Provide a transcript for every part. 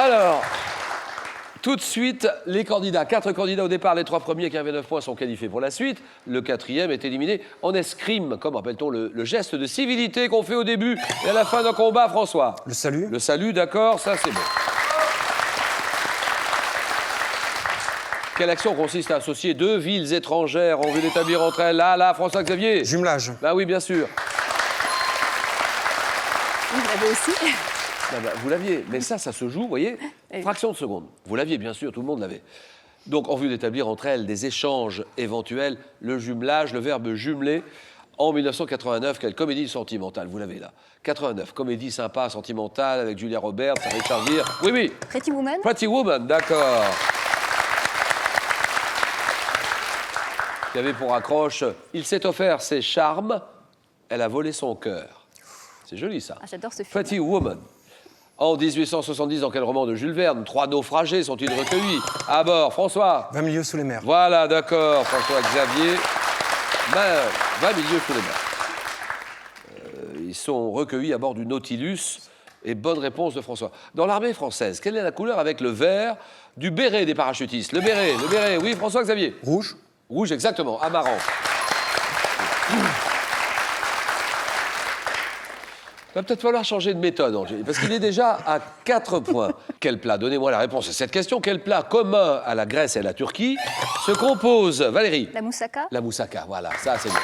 Alors, tout de suite, les candidats. 4 candidats au départ. Les 3 premiers qui avaient 9 points sont qualifiés pour la suite. Le 4e est éliminé en escrime. Comme appelle-t-on le geste de civilité qu'on fait au début et à la fin d'un combat, François? Le salut. Le salut, d'accord, ça c'est bon. Quelle action consiste à associer 2 villes étrangères en vue d'établir entre elles? Là, François-Xavier. Jumelage. Bah oui, bien sûr. Vous l'avez aussi. Ah bah, vous l'aviez, mais ça se joue, vous voyez, fraction de seconde. Vous l'aviez, bien sûr, tout le monde l'avait. Donc, en vue d'établir entre elles des échanges éventuels, le jumelage, le verbe jumeler, en 1989, quelle comédie sentimentale, vous l'avez là. 89, comédie sympa, sentimentale, avec Julia Roberts, Richard Gere. Oui. Pretty Woman. Pretty Woman, d'accord. Qui avait pour accroche, il s'est offert ses charmes, elle a volé son cœur. C'est joli, ça. Ah, j'adore ce film. Pretty Woman. En 1870, dans quel roman de Jules Verne 3 naufragés sont-ils recueillis à bord? François. 20 milieux sous les mers. Voilà, d'accord, François-Xavier. 20 milieux sous les mers. Ils sont recueillis à bord du Nautilus. Et bonne réponse de François. Dans l'armée française, quelle est la couleur avec le vert du béret des parachutistes? Le béret, oui, François-Xavier. Rouge. Rouge, exactement, amarant. Il va peut-être falloir changer de méthode, Angélique, parce qu'il est déjà à 4 points. Quel plat? Donnez-moi la réponse à cette question. Quel plat commun à la Grèce et à la Turquie se compose, Valérie? La moussaka. La moussaka, voilà, ça c'est bien.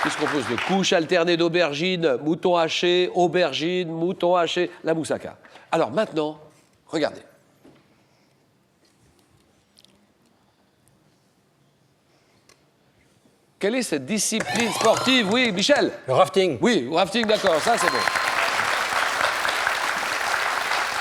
Qui se compose de couches alternées d'aubergines, moutons hachés, aubergines, moutons hachés, la moussaka. Alors maintenant, regardez. Quelle est cette discipline sportive? Oui, Michel? Le rafting. Oui, rafting, d'accord, ça c'est bon.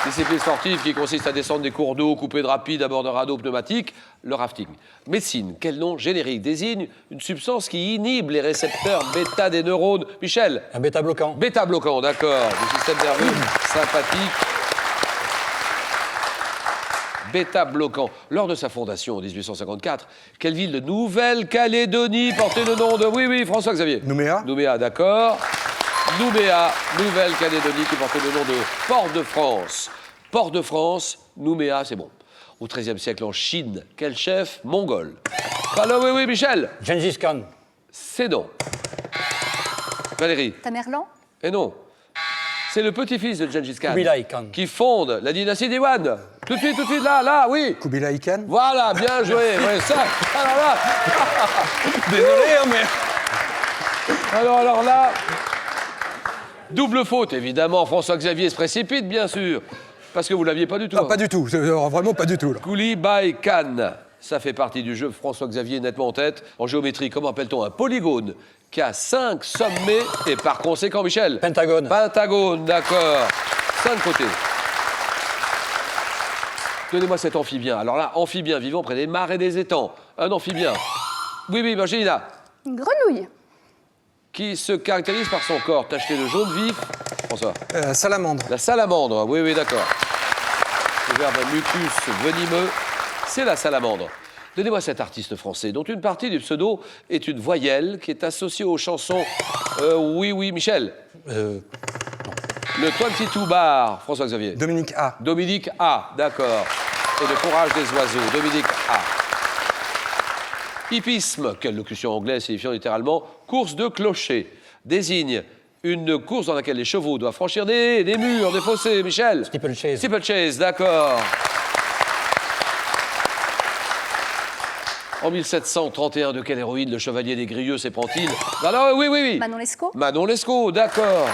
Discipline sportive qui consiste à descendre des cours d'eau coupés de rapides à bord d'un radeau pneumatique, le rafting. Médecine, quel nom générique désigne une substance qui inhibe les récepteurs bêta des neurones? Michel? Un bêta-bloquant. Bêta-bloquant, d'accord, du système nerveux sympathique. Bêta-bloquant. Lors de sa fondation en 1854, quelle ville de Nouvelle-Calédonie portait le nom de... Oui, François-Xavier. Nouméa. Nouméa, d'accord. Nouméa, Nouvelle-Calédonie, qui portait le nom de Port-de-France. Port-de-France, Nouméa, c'est bon. Au XIIIe siècle, en Chine, quel chef mongol? Alors, oui, Michel. Gengis Khan. C'est non. Valérie. Tamerlan. Et non. C'est le petit-fils de Gengis Khan. Kubilai Khan. Qui fonde la dynastie Diwan. Tout de suite, là, oui. Kubilai Khan. Voilà, bien joué. Ouais, ça. Alors là. Désolé, hein, mais... Alors là. Double faute, évidemment. François-Xavier se précipite, bien sûr. Parce que vous ne l'aviez pas du tout. Non, pas du tout. Vraiment pas du tout. Là. Kubilai Khan. Ça fait partie du jeu. François-Xavier nettement en tête. En géométrie, comment appelle-t-on un polygone qui a 5 sommets et par conséquent, Michel? Pentagone. Pentagone, d'accord. 5 côtés. Donnez-moi cet amphibien. Alors là, amphibien vivant près des mares et des étangs. Un amphibien. Oui, Margelina. Une grenouille. Qui se caractérise par son corps tacheté de jaune vif. François. Salamandre. La salamandre. Oui, d'accord. Le verbe mucus venimeux, c'est la salamandre. Donnez-moi cet artiste français dont une partie du pseudo est une voyelle qui est associée aux chansons... oui, Michel. Le 22 bar, François-Xavier. Dominique A. Dominique A, d'accord. Et le courage des oiseaux, Dominique A. Hippisme, quelle locution anglaise signifiant littéralement course de clocher, désigne une course dans laquelle les chevaux doivent franchir des murs, des fossés, Michel. Steeplechase. Steeplechase, d'accord. En 1731, de quelle héroïne le chevalier des Grieux s'éprend-il? Alors, oui. Manon Lescaut. Manon Lescaut, d'accord.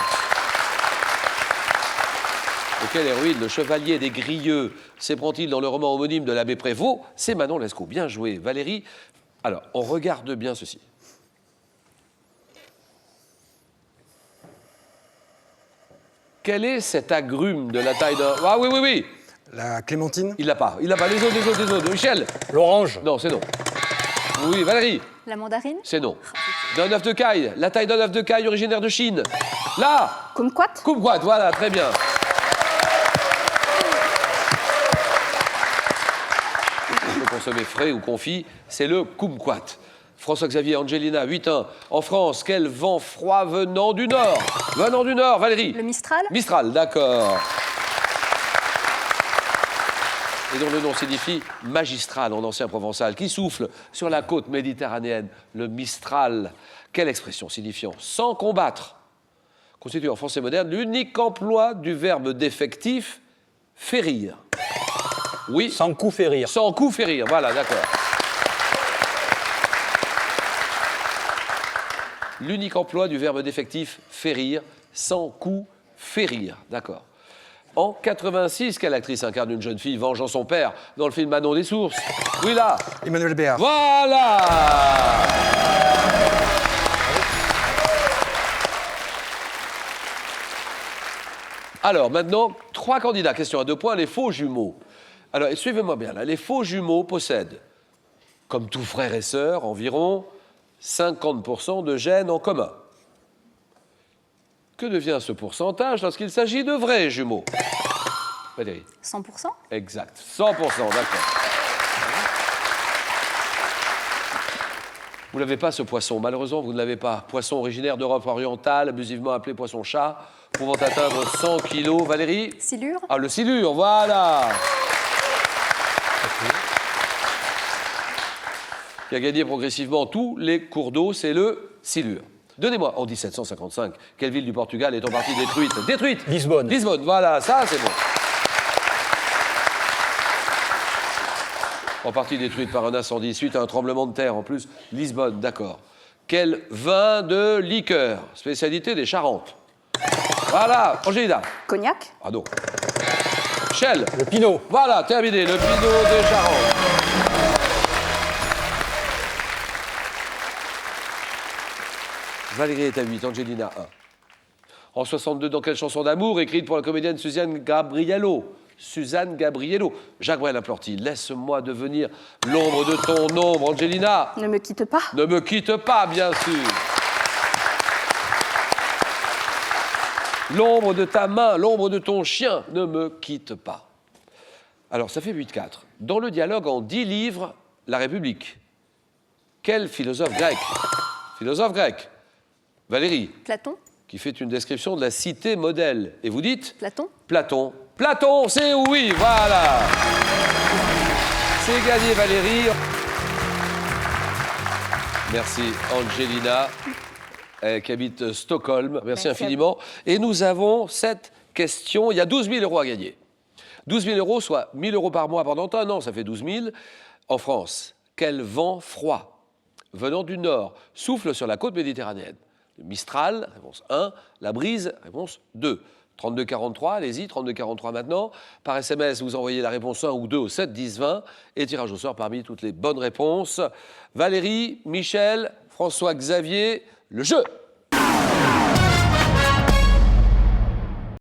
De quelle héroïne le chevalier des Grieux s'éprend-il dans le roman homonyme de l'abbé Prévost? C'est Manon Lescaut. Bien joué, Valérie. Alors, on regarde bien ceci. Quel est cet agrume de la taille d'un... Ah oui. La clémentine. Il l'a pas. Les autres. Michel? L'orange. Non, c'est non. Oui, Valérie? La mandarine. C'est non. D'un œuf de caille. La taille d'un œuf de caille originaire de Chine. Là. Kumquat. Kumquat, voilà, très bien. On peut consommer frais ou confit, c'est le kumquat. François-Xavier, Angelina, 8-1. En France, quel vent froid venant du nord? Venant du nord, Valérie. Le Mistral. Mistral, d'accord. Et dont le nom signifie magistral en ancien provençal, qui souffle sur la côte méditerranéenne, le Mistral. Quelle expression signifiant sans combattre constitue en français moderne l'unique emploi du verbe défectif férir. Oui. Sans coup fait rire. Sans coup férir, voilà, d'accord. L'unique emploi du verbe défectif férir, sans coup férir, d'accord. En 86, quelle actrice incarne une jeune fille vengeant son père dans le film Manon des Sources? Oui, là. Emmanuel Béard. Voilà. Alors, maintenant, 3 candidats. Question à 2 points, les faux jumeaux. Alors, suivez-moi bien, là. Les faux jumeaux possèdent, comme tous frères et sœurs, environ 50% de gènes en commun. Que devient ce pourcentage lorsqu'il s'agit de vrais jumeaux? Valérie. 100%. Exact. 100%, d'accord. Vous n'avez pas ce poisson, malheureusement, vous ne l'avez pas. Poisson originaire d'Europe orientale, abusivement appelé poisson-chat, pouvant atteindre 100 kilos. Valérie? Silure. Ah, le silure, voilà. Qui a gagné progressivement tous les cours d'eau, c'est le silure. Donnez-moi, en 1755, quelle ville du Portugal est en partie détruite? Détruite. Lisbonne. Lisbonne, voilà, ça c'est bon. En partie détruite par un incendie suite à un tremblement de terre. En plus, Lisbonne, d'accord. Quel vin de liqueur? Spécialité des Charentes. Voilà, Angélina. Cognac. Ah non. Michel. Le Pinot. Voilà, terminé, le Pinot des Charentes. Valérie est à 8, Angelina 1. En 62, dans quelle chanson d'amour écrite pour la comédienne Suzanne Gabriello? Jacques Brel Plorty, laisse-moi devenir l'ombre de ton ombre, Angelina. Ne me quitte pas. Ne me quitte pas, bien sûr. L'ombre de ta main, l'ombre de ton chien, ne me quitte pas. Alors, ça fait 8-4. Dans le dialogue en 10 livres, La République, quel philosophe grec? Philosophe grec. Valérie, Platon. qui fait une description de la cité modèle. Et vous dites? Platon. Platon. Platon, c'est oui, voilà. C'est gagné, Valérie. Merci, Angelina, qui habite Stockholm. Merci infiniment. Et nous avons cette question. Il y a 12 000 euros à gagner. 12 000 euros, soit 1 000 euros par mois pendant un an, ça fait 12 000. En France, quel vent froid venant du nord souffle sur la côte méditerranéenne? Le Mistral, réponse 1. La brise, réponse 2. 32-43, allez-y, 32-43 maintenant. Par SMS, vous envoyez la réponse 1 ou 2 au 7 10 20 et tirage au sort parmi toutes les bonnes réponses. Valérie, Michel, François-Xavier, le jeu.